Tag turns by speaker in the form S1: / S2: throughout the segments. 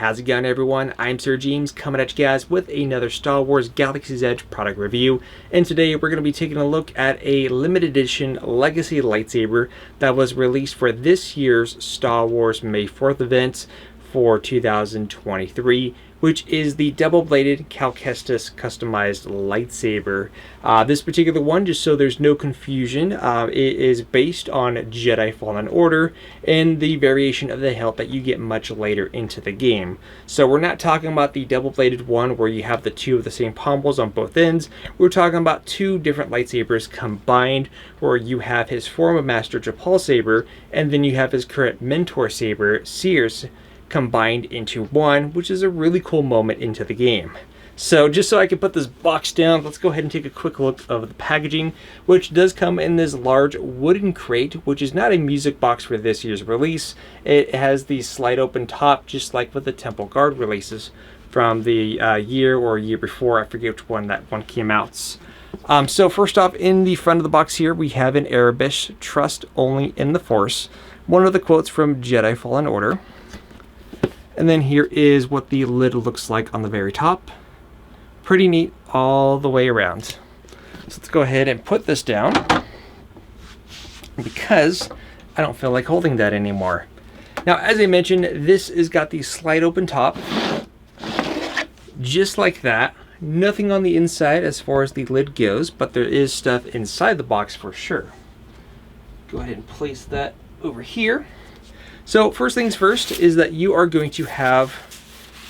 S1: How's it going, everyone? I'm Sir James, coming at you guys with another Star Wars Galaxy's Edge product review. And today we're going to be taking a look at a limited edition Legacy lightsaber that was released for this year's Star Wars May 4th event for 2023, which is the double-bladed Cal Kestis customized lightsaber. This particular one, just so there's no confusion, it is based on Jedi Fallen Order and the variation of the hilt that you get much later into the game. So we're not talking about the double-bladed one where you have the two of the same pommels on both ends. We're talking about two different lightsabers combined, where you have his former master Japal saber, and then you have his current mentor saber, Seer's, combined into one, which is a really cool moment into the game. So just so I can put this box down, let's go ahead and take a quick look of the packaging, which does come in this large wooden crate, which is not a music box for this year's release. It has the slide open top, just like with the Temple Guard releases from the year or year before. I forget which one that one came out. So first off, in the front of the box here, we have in Arabic, "Trust only in the Force," one of the quotes from Jedi Fallen Order. And then here is what the lid looks like on the very top. Pretty neat all the way around. So let's go ahead and put this down, because I don't feel like holding that anymore. Now, as I mentioned, this has got the slide open top, just like that. Nothing on the inside as far as the lid goes, but there is stuff inside the box for sure. Go ahead and place that over here. So first things first is that you are going to have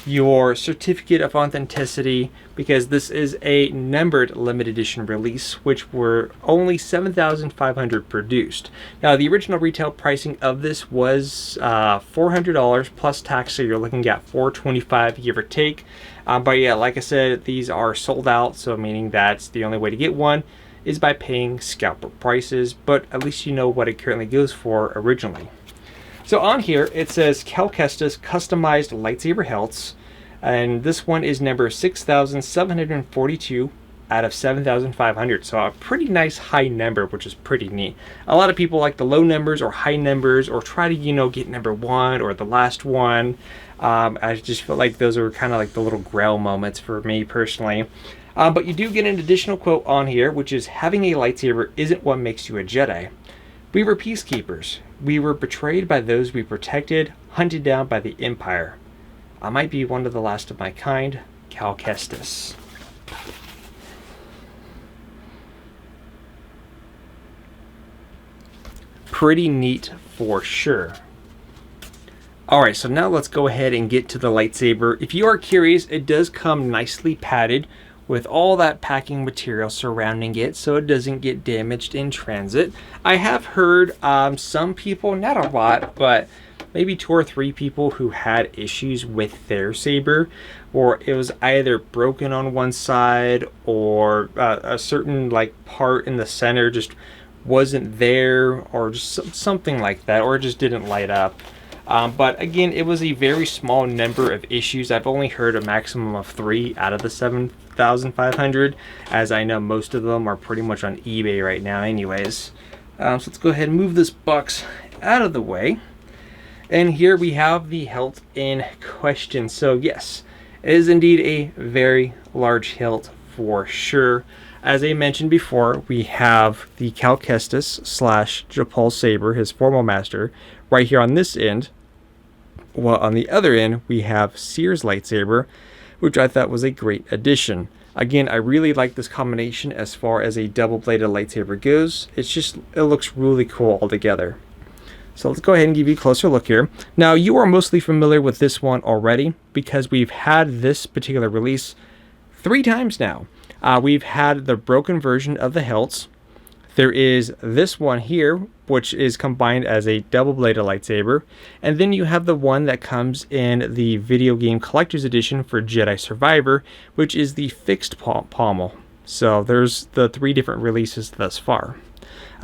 S1: your certificate of authenticity, because this is a numbered limited edition release, which were only 7,500 produced. Now, the original retail pricing of this was $400 plus tax, so you're looking at $425 give or take. But yeah, like I said, these are sold out, so meaning that's the only way to get one is by paying scalper prices, but at least you know what it currently goes for originally. So on here, it says Cal Kestis customized lightsaber hilts, and this one is number 6,742 out of 7,500. So a pretty nice high number, which is pretty neat. A lot of people like the low numbers or high numbers, or try to, get number one or the last one. I just feel like those are kind of like the little grail moments for me personally. But you do get an additional quote on here, which is, "Having a lightsaber isn't what makes you a Jedi. We were peacekeepers. We were betrayed by those we protected, hunted down by the Empire. I might be one of the last of my kind, Cal Kestis." Pretty neat for sure. Alright, so now let's go ahead and get to the lightsaber. If you are curious, it does come nicely padded with all that packing material surrounding it, so it doesn't get damaged in transit. I have heard some people, not a lot, but maybe 2 or 3 people who had issues with their saber, or it was either broken on one side, or a certain part in the center just wasn't there, or just something like that, or it just didn't light up. But again, it was a very small number of issues. I've only heard a maximum of 3 out of the 7,500, as I know most of them are pretty much on eBay right now anyways. So let's go ahead and move this box out of the way. And here we have the hilt in question. So yes, it is indeed a very large hilt for sure. As I mentioned before, we have the Cal Kestis / Japal saber, his former master, right here on this end. Well, on the other end, we have Seer's lightsaber, which I thought was a great addition. Again, I really like this combination as far as a double-bladed lightsaber goes. It looks really cool altogether. So let's go ahead and give you a closer look here. Now, you are mostly familiar with this one already, because we've had this particular release 3 times now. We've had the broken version of the hilts. There is this one here, which is combined as a double-bladed lightsaber. And then you have the one that comes in the video game collector's edition for Jedi Survivor, which is the fixed pommel. So there's the 3 different releases thus far.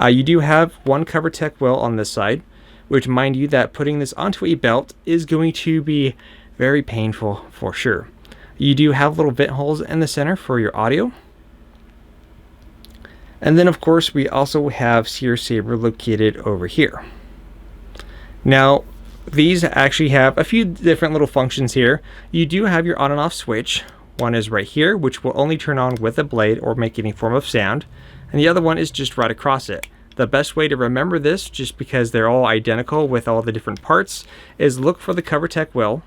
S1: You do have one cover tech wheel on this side, which, mind you, that putting this onto a belt is going to be very painful for sure. You do have little vent holes in the center for your audio. And then, of course, we also have Seer's saber located over here. Now, these actually have a few different little functions here. You do have your on and off switch. One is right here, which will only turn on with a blade or make any form of sound. And the other one is just right across it. The best way to remember this, just because they're all identical with all the different parts, is look for the cover tech wheel.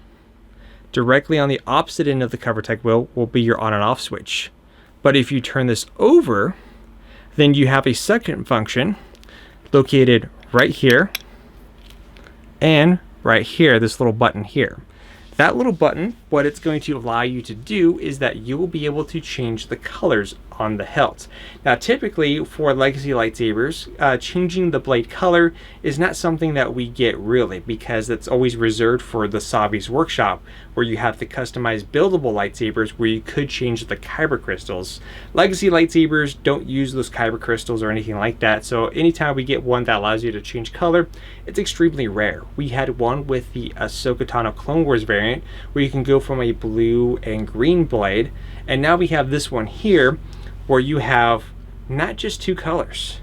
S1: Directly on the opposite end of the cover tech wheel will be your on and off switch. But if you turn this over, then you have a second function located right here and right here, this little button here. That little button, what it's going to allow you to do is that you will be able to change the colors on the hilt. Now, typically for legacy lightsabers, changing the blade color is not something that we get really, because it's always reserved for the Savi's workshop, where you have the customized buildable lightsabers where you could change the kyber crystals. Legacy lightsabers don't use those kyber crystals or anything like that, so anytime we get one that allows you to change color, it's extremely rare. We had one with the Ahsoka Tano Clone Wars variant where you can go from a blue and green blade, and now we have this one here where you have not just two colors,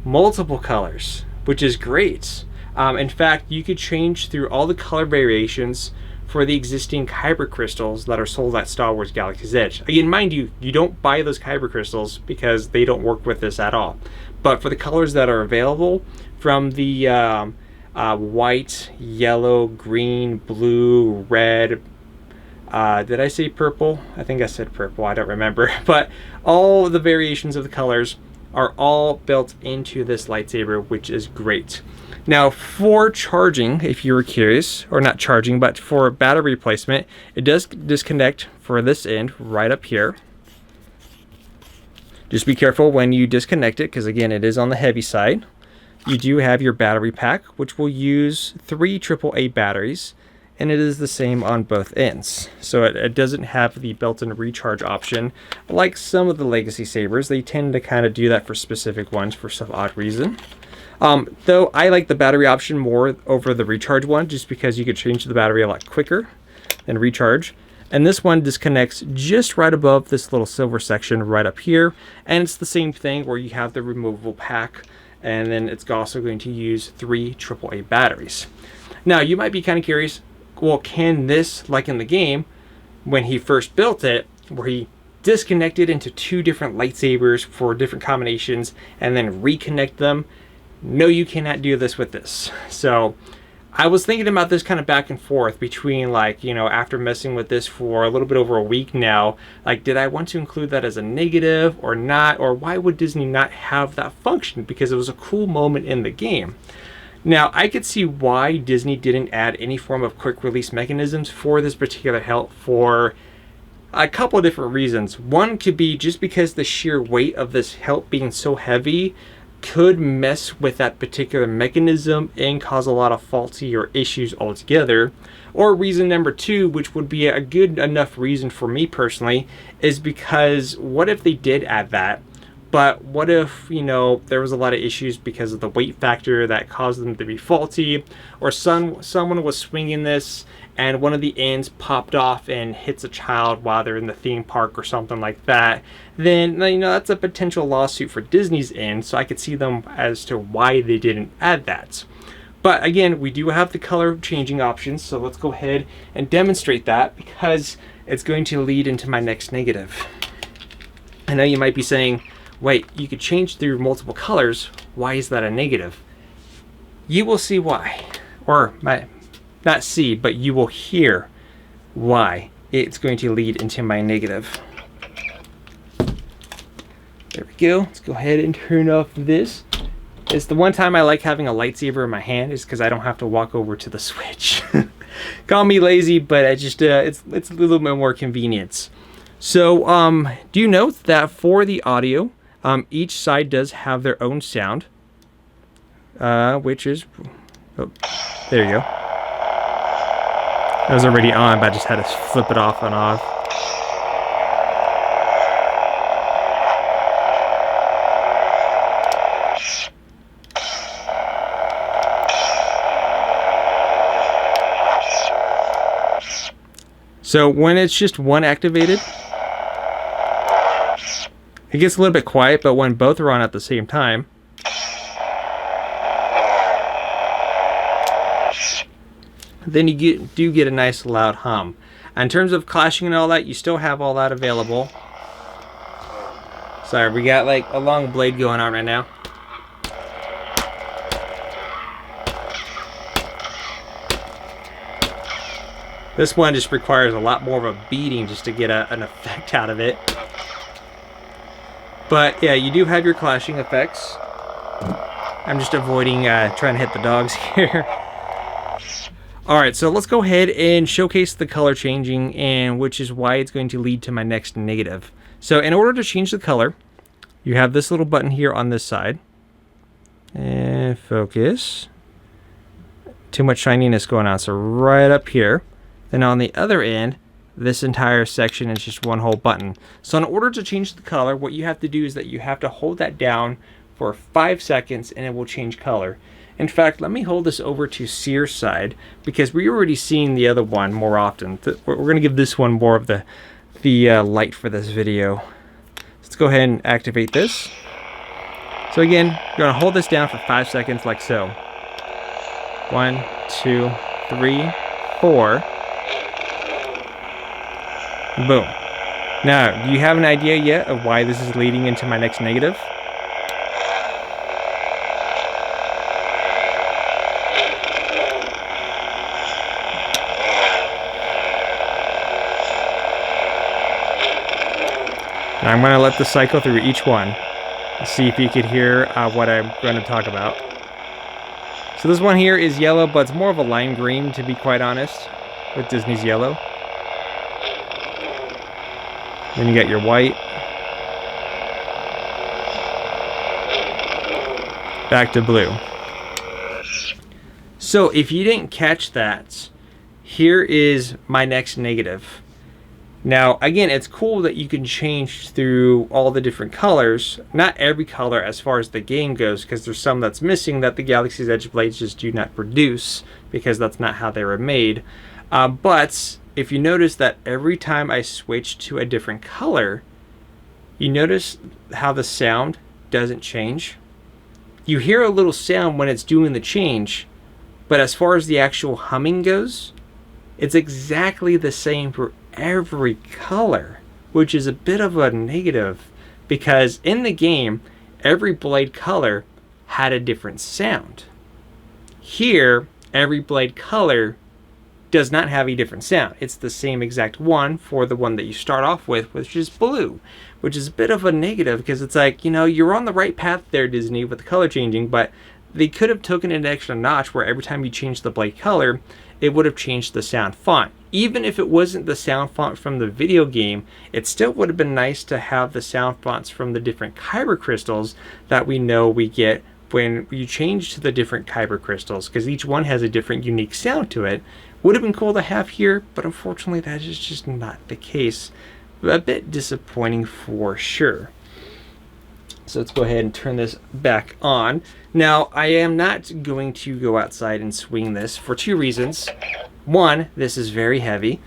S1: multiple colors, which is great. In fact, you could change through all the color variations for the existing kyber crystals that are sold at Star Wars Galaxy's Edge. Again, mind you, you don't buy those kyber crystals because they don't work with this at all. But for the colors that are available, from the white, yellow, green, blue, red, did I say purple? I think I said purple, I don't remember. But all the variations of the colors are all built into this lightsaber, which is great. Now, for charging, if you were curious, or not charging, but for battery replacement, it does disconnect for this end right up here. Just be careful when you disconnect it, because again, it is on the heavy side. You do have your battery pack, which will use 3 AAA batteries, and it is the same on both ends. So it doesn't have the built-in recharge option like some of the legacy sabers. They tend to kind of do that for specific ones for some odd reason. Though I like the battery option more over the recharge one, just because you could change the battery a lot quicker than recharge. And this one disconnects just right above this little silver section right up here. And it's the same thing where you have the removable pack, and then it's also going to use 3 AAA batteries. Now, you might be kind of curious, well, can this, like in the game, when he first built it, where he disconnected into 2 different lightsabers for different combinations and then reconnect them? No, you cannot do this with this. So I was thinking about this kind of back and forth between, like, you know, after messing with this for a little bit over a week now, like, did I want to include that as a negative or not? Or why would Disney not have that function? Because it was a cool moment in the game. Now, I could see why Disney didn't add any form of quick release mechanisms for this particular hilt for a couple of different reasons. One could be just because the sheer weight of this hilt being so heavy could mess with that particular mechanism and cause a lot of faulty or issues altogether. Or reason number 2, which would be a good enough reason for me personally, is because what if they did add that? But what if, you know, there was a lot of issues because of the weight factor that caused them to be faulty, or someone was swinging this and one of the ends popped off and hits a child while they're in the theme park or something like that, then, you know, that's a potential lawsuit for Disney's end, so I could see them as to why they didn't add that. But again, we do have the color changing options, so let's go ahead and demonstrate that, because it's going to lead into my next negative. I know you might be saying, wait, you could change through multiple colors. Why is that a negative? You will see why. Or, not see, but you will hear why it's going to lead into my negative. There we go. Let's go ahead and turn off this. It's the one time I like having a lightsaber in my hand, is because I don't have to walk over to the switch. Call me lazy, but I just it's a little bit more convenience. So, do you note that for the audio, each side does have their own sound, which is, oh, there you go. It was already on, but I just had to flip it off and off. So when it's just one activated, it gets a little bit quiet, but when both are on at the same time, then you do get a nice loud hum. In terms of clashing and all that, you still have all that available. Sorry, we got like a long blade going on right now. This one just requires a lot more of a beating just to get an effect out of it. But yeah, you do have your clashing effects. I'm just avoiding trying to hit the dogs here. Alright, so let's go ahead and showcase the color changing, and which is why it's going to lead to my next negative. So in order to change the color, you have this little button here on this side. And focus. Too much shininess going on, so right up here. Then on the other end, this entire section is just one whole button. So in order to change the color, what you have to do is that you have to hold that down for 5 seconds and it will change color. In fact, let me hold this over to Seer's side because we're already seeing the other one more often. We're going to give this one more of the light for this video. Let's go ahead and activate this. So again, you're going to hold this down for 5 seconds like so. 1, 2, 3, 4. Boom. Now, do you have an idea yet of why this is leading into my next negative? And I'm going to let this cycle through each one. Let's see if you could hear what I'm going to talk about. So this one here is yellow, but it's more of a lime green, to be quite honest, with Disney's yellow. Then you got your white. Back to blue. So if you didn't catch that, here is my next negative. Now, again, it's cool that you can change through all the different colors. Not every color as far as the game goes, because there's some that's missing that the Galaxy's Edge blades just do not produce, because that's not how they were made. But if you notice that every time I switch to a different color, you notice how the sound doesn't change. You hear a little sound when it's doing the change, but as far as the actual humming goes, it's exactly the same for every color, which is a bit of a negative, because in the game, every blade color had a different sound. Here, every blade color does not have a different sound. It's the same exact one for the one that you start off with, which is blue, which is a bit of a negative, because it's like, you know, you're on the right path there, Disney, with the color changing, but they could have taken it an extra notch where every time you change the blade color, it would have changed the sound font. Even if it wasn't the sound font from the video game, it still would have been nice to have the sound fonts from the different kyber crystals that we know we get when you change to the different kyber crystals, because each one has a different unique sound to it. Would have been cool to have here, but unfortunately that is just not the case. A bit disappointing for sure. So let's go ahead and turn this back on. Now, I am not going to go outside and swing this for 2 reasons. 1, this is very heavy.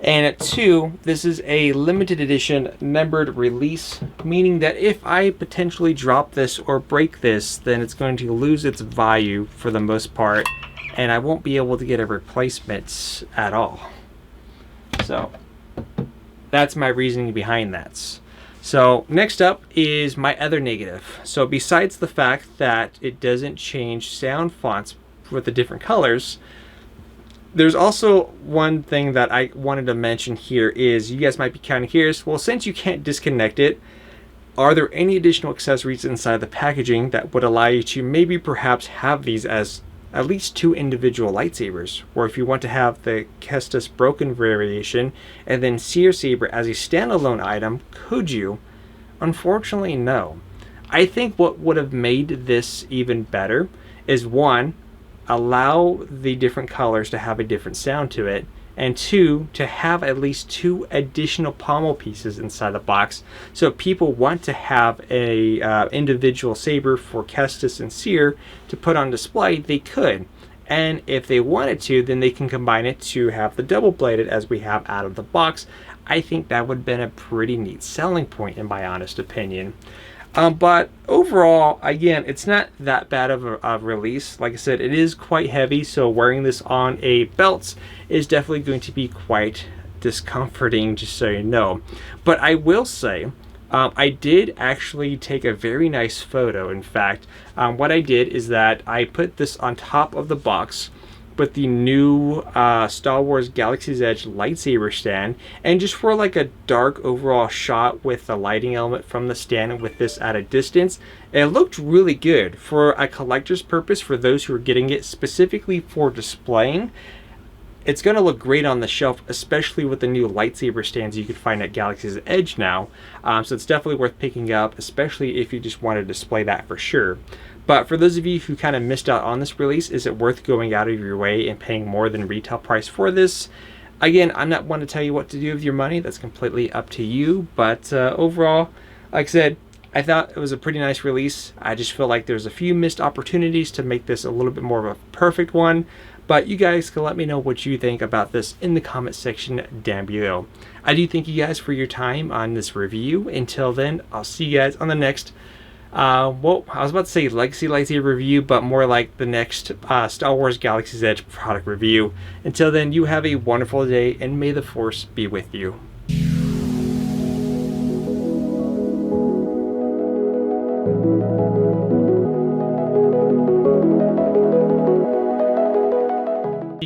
S1: And 2, this is a limited edition numbered release, meaning that if I potentially drop this or break this, then it's going to lose its value for the most part, and I won't be able to get a replacement at all. So that's my reasoning behind that. So next up is my other negative. So besides the fact that it doesn't change sound fonts with the different colors, there's also one thing that I wanted to mention here is, you guys might be kind of curious, well, since you can't disconnect it, are there any additional accessories inside the packaging that would allow you to maybe perhaps have these as at least 2 individual lightsabers? Or if you want to have the Kestis broken variation and then Seer Saber as a standalone item, could you? Unfortunately, no. I think what would have made this even better is 1, allow the different colors to have a different sound to it, and 2, to have at least 2 additional pommel pieces inside the box, so if people want to have a individual saber for Kestis and Seer to put on display, they could. And if they wanted to, then they can combine it to have the double bladed as we have out of the box. I think that would have been a pretty neat selling point, in my honest opinion. But overall, again, it's not that bad of a release. Like I said, it is quite heavy, so wearing this on a belt is definitely going to be quite discomforting, just so you know. But I will say, I did actually take a very nice photo. In fact, what I did is that I put this on top of the box with the new Star Wars Galaxy's Edge lightsaber stand, and just for like a dark overall shot with the lighting element from the stand with this at a distance, it looked really good for a collector's purpose. For those who are getting it specifically for displaying, it's going to look great on the shelf, especially with the new lightsaber stands you can find at Galaxy's Edge now. So it's definitely worth picking up, especially if you just want to display that for sure. But for those of you who kind of missed out on this release, is it worth going out of your way and paying more than retail price for this? Again, I'm not one to tell you what to do with your money. That's completely up to you. But overall, like I said, I thought it was a pretty nice release. I just feel like there's a few missed opportunities to make this a little bit more of a perfect one. But you guys can let me know what you think about this in the comment section down below. I do thank you guys for your time on this review. Until then, I'll see you guys on the next well, I was about to say Legacy Lightsaber review, but more like the next Star Wars Galaxy's Edge product review. Until then, you have a wonderful day, and may the Force be with you.